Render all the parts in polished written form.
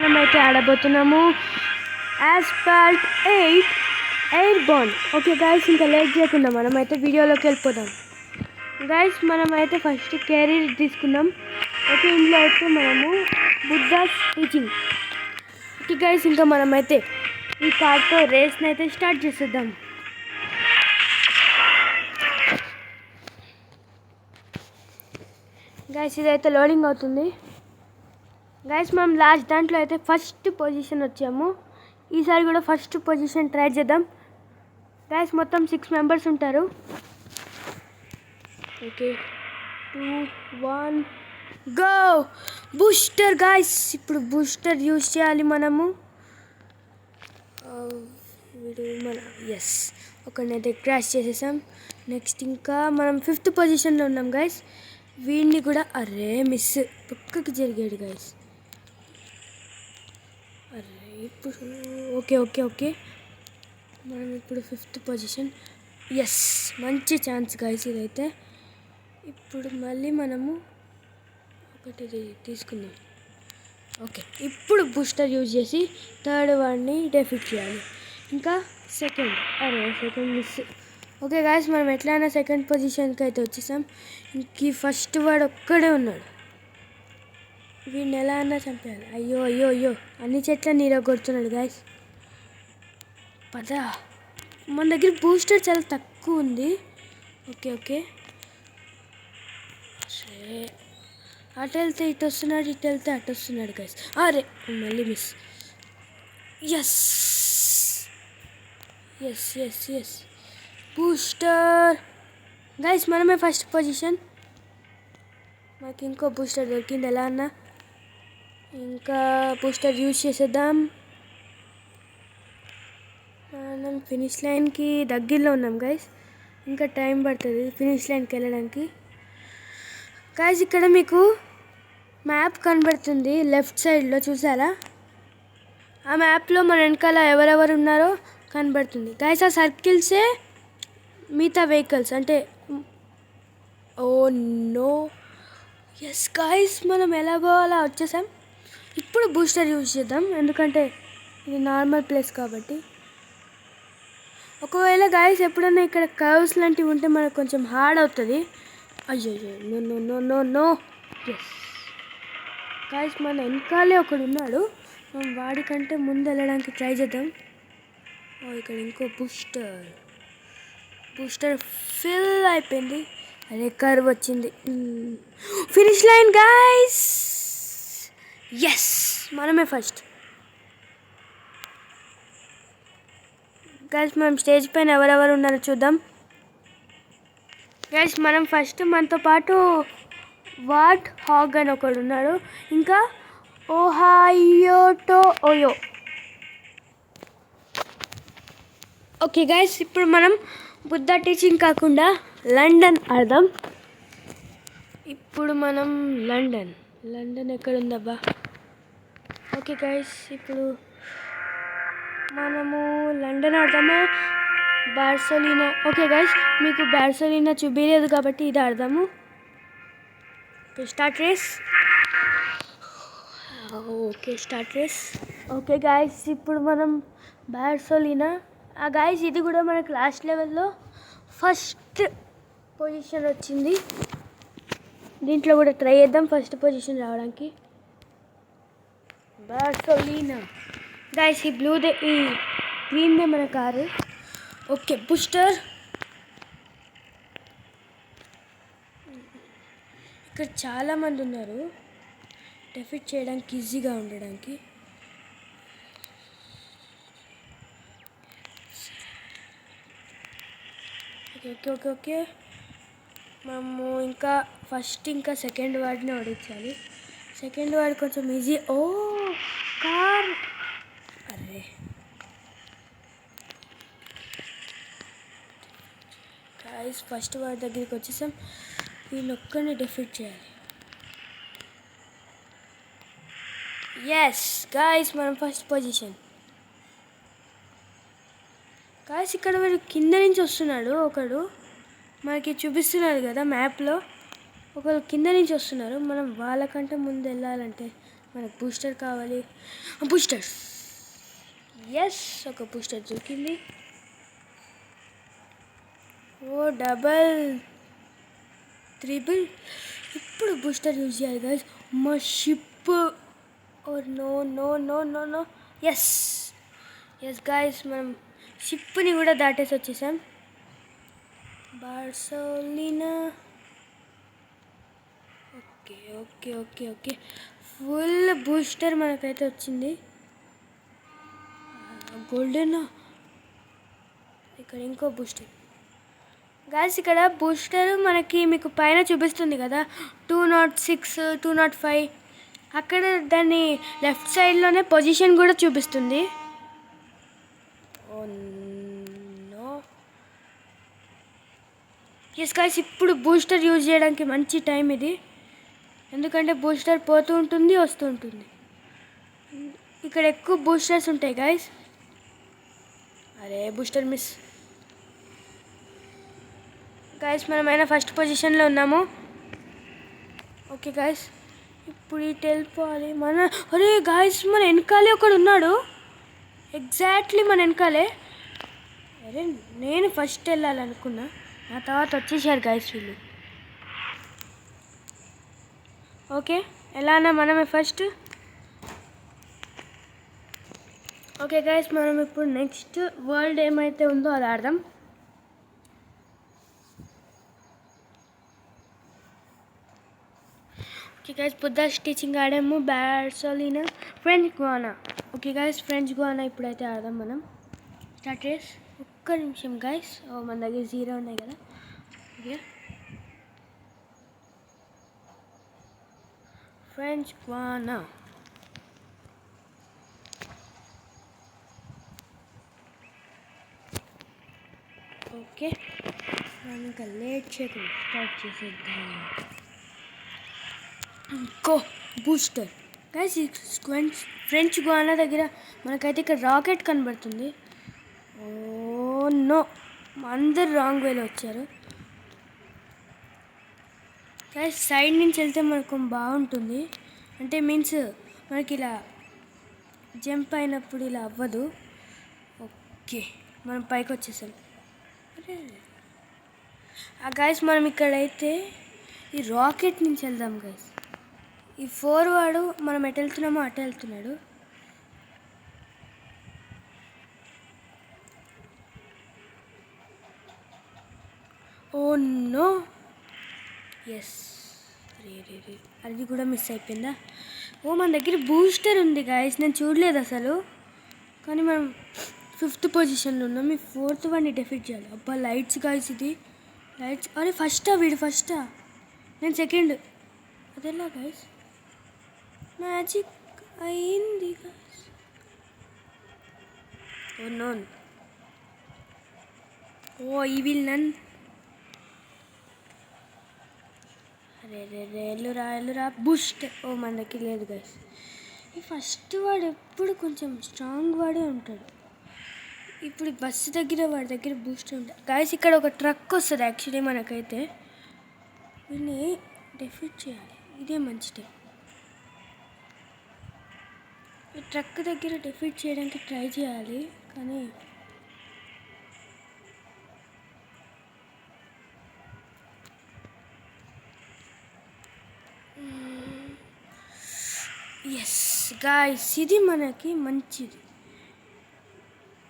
మనమైతే ఆడబోతున్నాము asphalt 8 airborne. Okay guys, ఇంకా late చేయకుండా మనమైతే వీడియోలోకి వెళ్ళిపోదాం. గైస్ మనమైతే ఫస్ట్ కెరీర్ తీసుకుందాం. ఓకే, ఇందులో అయితే మనము బుద్ధాస్ టీచింగ్. ఓకే గైస్, ఇంకా మనమైతే ఈ కార్తో రేస్ని అయితే స్టార్ట్ చేసేద్దాం. గైస్ ఇదైతే లోడింగ్ అవుతుంది. గైస్ మనం లాస్ట్ దాంట్లో అయితే ఫస్ట్ పొజిషన్ వచ్చాము. ఈసారి కూడా ఫస్ట్ పొజిషన్ ట్రై చేద్దాం. గైస్ మొత్తం 6 మెంబర్స్ ఉంటారు. Okay 2 1 go. బూస్టర్ గైస్, ఇప్పుడు బూస్టర్ యూజ్ చేయాలి మనము. ఎస్, ఒకనైతే క్రాష్ చేసేసాం. నెక్స్ట్ ఇంకా మనం 5th పొజిషన్లో ఉన్నాం గైస్. వీడిని కూడా అరే మిస్ పక్కకి జరిగాడు గైస్. అరే ఇప్పుడు ఓకే ఓకే ఓకే మనం ఇప్పుడు 5th పొజిషన్. ఎస్, మంచి ఛాన్స్ గైస్ ఇదైతే. ఇప్పుడు మళ్ళీ మనము ఒకటి తీసుకుందాం. ఓకే, ఇప్పుడు బూస్టర్ యూజ్ చేసి థర్డ్ వాడిని డెఫీట్ చేయాలి. ఇంకా సెకండ్ మిస్. ఓకే గాయస్, మనం ఎట్లయినా సెకండ్ పొజిషన్కి అయితే వచ్చేసాం. ఇంక ఫస్ట్ వాడు ఒక్కడే ఉన్నాడు. వీడిని ఎలా అన్నా చంపేయాలి. అయ్యో అయ్యో అయ్యో, అన్ని చెట్ల నీర కొడుతున్నాడు గాయస్. పదా, మన దగ్గర బూస్టర్ చాలా తక్కువ ఉంది. ఓకే ఓకే, సరే అటు వెళ్తే ఇటు వస్తున్నాడు, ఇటు వెళ్తే అటు వస్తున్నాడు గైస్. అరే మళ్ళీ miss. Yes yes yes yes booster guys, మనమే ఫస్ట్ పొజిషన్. మాకు ఇంకో బూస్టర్ దొరికింది ఎలా అన్నా. ఇంకా బూస్టర్ యూజ్ చేసేద్దాం. మనం ఫినిష్ లైన్కి దగ్గరలో ఉన్నాం గైస్. ఇంకా టైం పడుతుంది ఫినిష్ లైన్కి వెళ్ళడానికి. గైస్ ఇక్కడ మీకు మ్యాప్ కనబడుతుంది లెఫ్ట్ సైడ్లో, చూసారా? ఆ మ్యాప్లో మన వెనకాల ఎవరెవరు ఉన్నారో కనబడుతుంది గైస్. ఆ సర్కిల్సే మిగతా వెహికల్స్ అంటే. ఓ నో, ఎస్ గైస్ మనం ఎలాగో అలా వచ్చేసాం. ఇప్పుడు బూస్టర్ యూజ్ చేద్దాం, ఎందుకంటే ఇది నార్మల్ ప్లేస్ కాబట్టి. ఒకవేళ గైస్ ఎప్పుడైనా ఇక్కడ కర్వ్స్ లాంటివి ఉంటే మనకు కొంచెం హార్డ్ అవుతుంది. అయ్యో no no no no no. Yes guys, మన వెనకాలే ఒకడు ఉన్నాడు. మనం వాడికంటే ముందు వెళ్ళడానికి ట్రై చేద్దాం. ఇక్కడ ఇంకో బూస్టర్ ఫిల్ అయిపోయింది. అదే కర్వ్ వచ్చింది. Finish line guys. ఎస్, మనమే ఫస్ట్ గైస్. మనం స్టేజ్ పైన ఎవరెవరు ఉన్నారో చూద్దాం. గైస్ మనం ఫస్ట్ మనతో పాటు వాట్ హాగ్ అని ఒకడు ఉన్నాడు. ఇంకా ఓయో. ఓకే గైస్, ఇప్పుడు మనం బుద్ధ టీచింగ్ కాకుండా లండన్ ఆడదాం. ఇప్పుడు మనం లండన్ ఎక్కడుందబ్బా? ఓకే గైస్, ఇప్పుడు మనము లండన్ ఆడదామా బార్సెలోనా? ఓకే గైస్, మీకు బార్సెలోనా చూపించలేదు కాబట్టి ఇది ఆడదాము. Start race. ఓకే గైస్, ఇప్పుడు మనం బార్సెలోనా. గైస్ ఇది కూడా మనకు లాస్ట్ లెవెల్లో ఫస్ట్ పొజిషన్ వచ్చింది. దీంట్లో కూడా ట్రై చేద్దాం ఫస్ట్ పొజిషన్ రావడానికి. బార్సెలోనా గైస్, ఈ గ్రీన్దే మన కారు. Okay booster. ఇక్కడ చాలామంది ఉన్నారు డెఫీట్ చేయడానికి ఈజీగా ఉండడానికి. ఓకే ఓకే ఓకే మనము ఇంకా సెకండ్ వార్డ్ని ఓడించాలి. సెకండ్ వార్డ్ కొంచెం ఈజీ. ఓ కార్, అరే గైస్ ఫస్ట్ వార్డ్ దగ్గరికి వచ్చేసాం. వీళ్ళు ఒక్కరిని డెఫీట్ చేయాలి. ఎస్ గైస్, మనం ఫస్ట్ పొజిషన్. గైస్ ఇక్కడ వీడు కింద నుంచి వస్తున్నాడు. ఒకడు మనకి చూపిస్తున్నారు కదా మ్యాప్లో, ఒకరు కింద నుంచి వస్తున్నారు. మనం వాళ్ళకంటే ముందు వెళ్ళాలంటే మనకు బూస్టర్ కావాలి. బూస్టర్, ఎస్, ఒక బూస్టర్ దొరికింది. Oh double, triple. ఇప్పుడు బూస్టర్ యూజ్ చేయాలి గైస్. మా ship, oh no no no no no, yes yes guys, మనం షిప్ని కూడా దాటేసి వచ్చేసాం. Barcelona. Okay okay okay okay, full booster మనకైతే వచ్చింది. గోల్డెన్, ఇక్కడ ఇంకో బూస్టర్ గాయస్. ఇక్కడ బూస్టర్ మనకి మీకు పైన చూపిస్తుంది కదా, 206, 205. అక్కడ దాన్ని లెఫ్ట్ సైడ్లోనే పొజిషన్ కూడా చూపిస్తుంది. ఓ నో, ఎస్ గాయస్, ఇప్పుడు బూస్టర్ యూజ్ చేయడానికి మంచి టైం ఇది. ఎందుకంటే బూస్టర్ పోతూ ఉంటుంది, వస్తూ ఉంటుంది. ఇక్కడ ఎక్కువ బూస్టర్స్ ఉంటాయి గాయస్. అరే బూస్టర్ మిస్. గాయస్ మనమైనా ఫస్ట్ పొజిషన్లో ఉన్నాము. ఓకే గాయస్, ఇప్పుడు ఇటు వెళ్ళిపోవాలి మన. అరే గాయస్, మన వెనకాలే ఒకడు ఉన్నాడు, ఎగ్జాక్ట్లీ మన వెనకాలే. అరే నేను ఫస్ట్ వెళ్ళాలనుకున్నా, నా తర్వాత వచ్చేసారు గాయస్ వీళ్ళు. ఓకే, ఎలా అన్నా మనమే ఫస్ట్. ఓకే గాయస్, మనం ఇప్పుడు నెక్స్ట్ వరల్డ్ ఏమైతే ఉందో అది ఆడదాం. ఓకే గైస్, బుద్ధాస్ టీచింగ్ ఆడాము. Barcelona, French Guiana. Okay guys, French Guiana ఇప్పుడైతే ఆడదాం మనం. Start race. ఒక్క నిమిషం గైస్, మన దగ్గర 0 ఉన్నాయి కదా. Okay, French Guiana. ఓకే, మనం ఇంకా లేట్ చేయకుండా స్టార్ట్ చేసేద్దాం. ఇంకో బూస్టర్ గైస్. ఫ్రెంచ్ గుయానా దగ్గర మనకైతే ఇక్కడ రాకెట్ కనబడుతుంది. ఓ నో, అందరు రాంగ్ వేలో వచ్చారు గైస్. సైడ్ నుంచి వెళ్తే మనకు బాగుంటుంది, అంటే మీన్స్ మనకి ఇలా జంప్ అయినప్పుడు ఇలా అవ్వదు. ఓకే, మనం పైకి వచ్చేసాం. గైస్ మనం ఇక్కడైతే ఈ రాకెట్ నుంచి వెళ్దాం గైస్. ఈ 4 వాడు మనం ఎటు వెళ్తున్నామో అటు వెళ్తున్నాడు. ఓ నో, ఎస్, అది కూడా మిస్ అయిపోయిందా. ఓ మన దగ్గర బూస్టర్ ఉంది గైస్, నేను చూడలేదు అసలు. కానీ మనం 5th పొజిషన్లో ఉన్నాం. ఈ 4th వాడిని డెఫీట్ చేయాలి. అబ్బా లైట్స్ గైస్, ఇది లైట్స్. అరే ఫస్టా వీడు, ఫస్టా నేను సెకండ్. అదెలా గైస్, మ్యాజిక్ అయింది గైస్. ఓ నో, ఓ ఈ విల్ నన్. అరే రే రే, ఎల్లురా బూస్ట్. ఓ మన దగ్గర లేదు గైస్. ఈ ఫస్ట్ వాడు ఎప్పుడు కొంచెం స్ట్రాంగ్ వాడే ఉంటాడు. ఇప్పుడు బస్సు దగ్గర వాడి దగ్గర బూస్టర్ ఉంటుంది గైస్. ఇక్కడ ఒక ట్రక్ వస్తుంది యాక్చువల్లీ మనకైతే. వీళ్ళని డెఫీట్ చేయాలి, ఇదే మంచి టైం. ఈ ట్రక్ దగ్గర డెఫీట్ చేయడానికి ట్రై చేయాలి, కానీ ఎస్ గాయ్స్, ఇది మనకి మంచిది.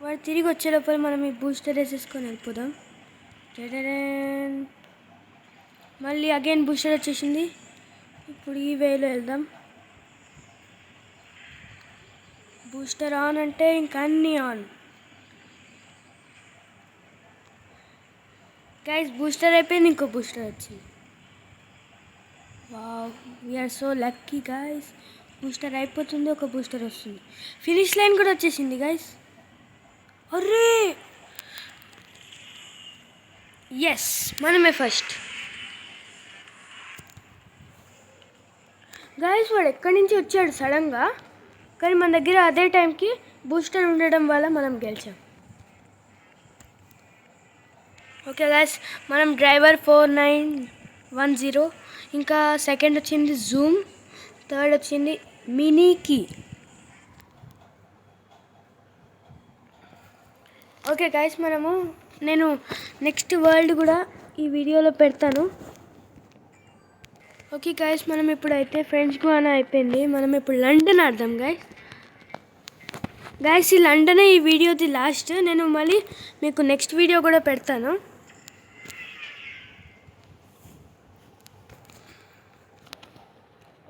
వాడు తిరిగి వచ్చే లోపల మనం ఈ బూస్టర్ వేసేసుకొని వెళ్ళిపోదాం. మళ్ళీ అగైన్ బూస్టర్ వచ్చేసింది. ఇప్పుడు ఈ వేలో వెళ్దాం. బూస్టర్ ఆన్ అంటే ఇంక అన్నీ ఆన్. గైస్ బూస్టర్ అయిపోయింది, ఇంకో బూస్టర్ వచ్చింది. Wow, we are so lucky guys. Booster అయిపోతుంది, ఒక బూస్టర్ వస్తుంది. ఫినిష్ లైన్ కూడా వచ్చేసింది గైస్. అరే ఎస్, మనమే ఫస్ట్ గైస్. వాడు ఎక్కడి నుంచి వచ్చాడు సడన్గా, కానీ మన దగ్గర అదే టైంకి బూస్టర్ ఉండడం వల్ల మనం గెలిచాం. ఓకే గైస్, మనం డ్రైవర్ 4910, ఇంకా సెకండ్ వచ్చింది జూమ్, థర్డ్ వచ్చింది మినీకి. ఓకే గైస్, నేను నెక్స్ట్ వరల్డ్ కూడా ఈ వీడియోలో పెడతాను. ఓకే గైస్, మనం ఇప్పుడైతే ఫ్రెండ్స్ గువానా అయిపోయింది. మనం ఇప్పుడు లండన్ ఆడదాం గైస్. ఈ లండనే ఈ వీడియోది లాస్ట్. నేను మళ్ళీ మీకు నెక్స్ట్ వీడియో కూడా పెడతాను.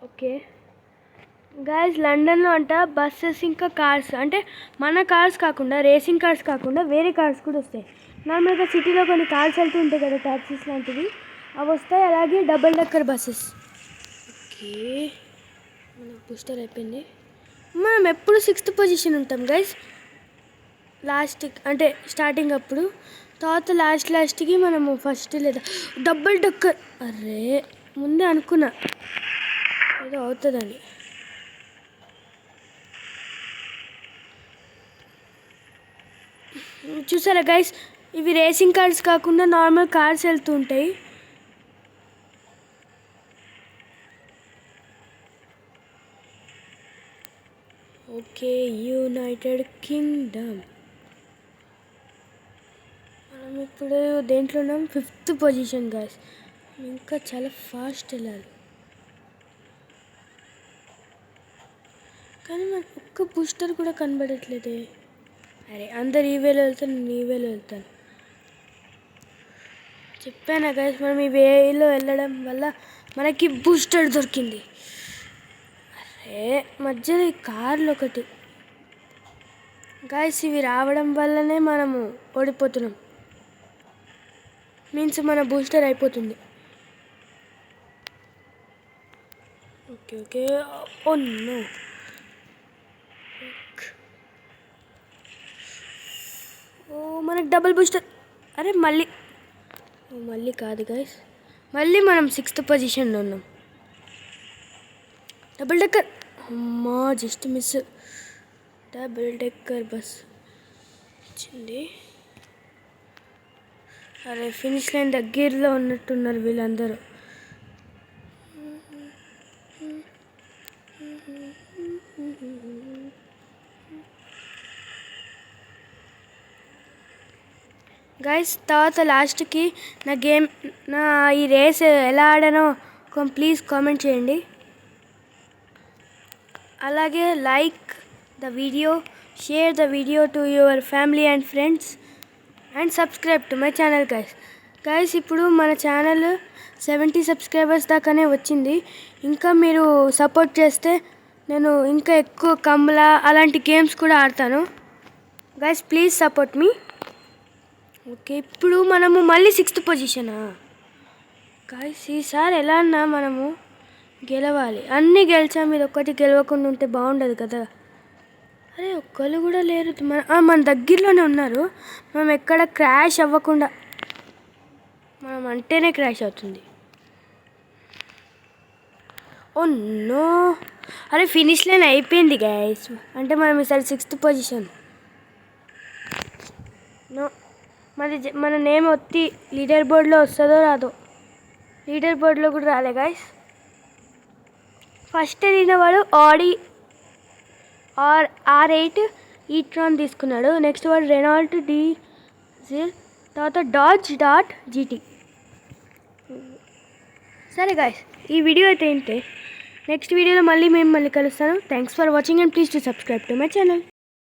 ఓకే గైస్, లండన్లో అంట బస్సెస్ ఇంకా కార్స్, అంటే మన కార్స్ కాకుండా, రేసింగ్ కార్స్ కాకుండా వేరే కార్స్ కూడా వస్తాయి. నార్మల్గా సిటీలో కొన్ని కార్స్ వెళ్తూ ఉంటాయి కదా, ట్యాక్సీస్ లాంటివి, అవి వస్తాయి. అలాగే డబుల్ డెక్కర్ బస్సెస్. ఓకే, మన బూస్టర్ అయిపోయింది. మనం ఎప్పుడు 6th పొజిషన్ ఉంటాం గైస్, లాస్ట్ అంటే స్టార్టింగ్ అప్పుడు. తర్వాత లాస్ట్కి మనము ఫస్ట్ లేదా డబుల్ డెక్కర్. అరే, ముందే అనుకున్నా ఏదో అవుతుందని. చూసారా గైస్, ఇవి రేసింగ్ కార్స్ కాకుండా నార్మల్ కార్స్ వెళ్తూ ఉంటాయి. Okay, United Kingdom. మనం ఇప్పుడు దేంట్లో ఉన్నాం? 5th position guys. ఇంకా చాలా ఫాస్ట్ వెళ్ళాలి. కానీ మనకు ఒక్క బూస్టర్ కూడా కనబడట్లేదే. అరే, అందరు ఈ వేలో వెళ్తాను, నేను ఈ వేలో వెళ్తాను. చెప్పానా గైస్, మనం ఈ వేలో వెళ్ళడం వల్ల మనకి బూస్టర్ దొరికింది. అరే, మధ్యలో ఈ కార్లు ఒకటి గైస్, ఇవి రావడం వల్లనే మనము ఓడిపోతున్నాం. మీన్స్ మన బూస్టర్ అయిపోతుంది. Okay okay, oh no. Oh, మనకు డబుల్ బూస్టర్. అరే, మళ్ళీ కాదు గైస్, మళ్ళీ మనం 6th పొజిషన్లో ఉన్నాం. డబుల్ డెక్కర్, అమ్మా just miss. Double decker bus వచ్చింది. అరే, ఫినిష్ లైన్ దగ్గరలో ఉన్నట్టున్నారు వీళ్ళందరూ. గైస్, తర్వాత లాస్ట్కి నా ఈ రేస్ ఎలా ఆడానో ప్లీజ్ కామెంట్ చేయండి. అలాగే like the video, share the video to your family and friends and subscribe to my channel guys. ఇప్పుడు మన ఛానల్ 70 సబ్స్క్రైబర్స్ దాకానే వచ్చింది. ఇంకా మీరు సపోర్ట్ చేస్తే నేను ఇంకా ఎక్కువ కమ్లా అలాంటి గేమ్స్ కూడా ఆడతాను. Guys, please support me. Okay, ఇప్పుడు మనము మళ్ళీ 6th పొజిషనా గైస్. ఈసారి ఎలా అన్నా మనము గెలవాలి. అన్నీ గెలిచాం, ఇది ఒక్కటి గెలవకుండా ఉంటే బాగుండదు కదా. అరే, ఒక్కళ్ళు కూడా లేరు. మన దగ్గరలోనే ఉన్నారు. మనం ఎక్కడ క్రాష్ అవ్వకుండా, మనం అంటేనే క్రాష్ అవుతుంది. Oh no. అరే, ఫినిష్ లైన్ అయిపోయింది గైస్. అంటే మనం ఈసారి 6th పొజిషన్. నో, మన నేమ్ వచ్చి లీడర్ బోర్డ్లో వస్తుందో రాదో. లీడర్ బోర్డ్లో కూడా రాలే గైస్. ఫస్ట్ వెళ్ళినవాడు ఆడి R8 ఈట్రాన్ తీసుకున్నాడు. నెక్స్ట్ వాడు రెనాల్ట్ డీజిల్, తర్వాత Dodge.GT. సరే గైస్, ఈ వీడియో అయితే ఏంటి. నెక్స్ట్ వీడియోలో మళ్ళీ కలుస్తాను. Thanks for watching and please to subscribe to my channel.